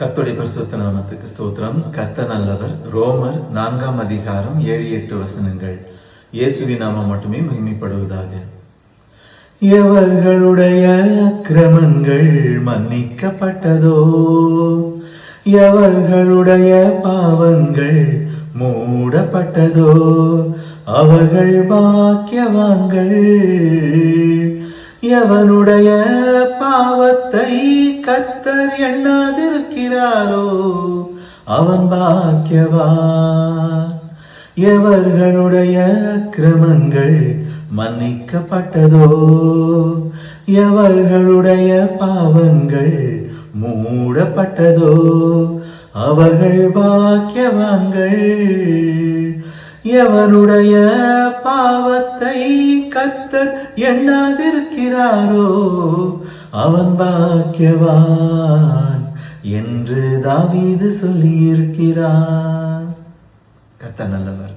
கர்த்தருடைய பரிசுத்த நாமத்துக்கு ஸ்தோத்திரம். கர்த்தர் நல்லவர். ரோமர் 4 அதிகாரம் 7-8 வசனங்கள். இயேசுவின் நாமம் மட்டுமே மகிமைப்படுவதாக. எவர்களுடைய அக்கிரமங்கள் மன்னிக்கப்பட்டதோ, எவர்களுடைய பாவங்கள் மூடப்பட்டதோ, அவர்கள் பாக்கியவான்கள். எவனுடைய பாவத்தை கர்த்தர் எண்ணாதிருக்கிறாரோ அவன் பாக்கியவான். எவர்களுடைய அக்கிரமங்கள் மன்னிக்கப்பட்டதோ, எவர்களுடைய பாவங்கள் மூடப்பட்டதோ, அவர்கள் பாக்கியவான்கள். எவனுடைய பாவத்தை கர்த்தர் எண்ணாதிருக்கிறாரோ அவன் பாக்கியவான் என்று தாவீது சொல்லியிருக்கிறார். கர்த்தர் நல்லவர்.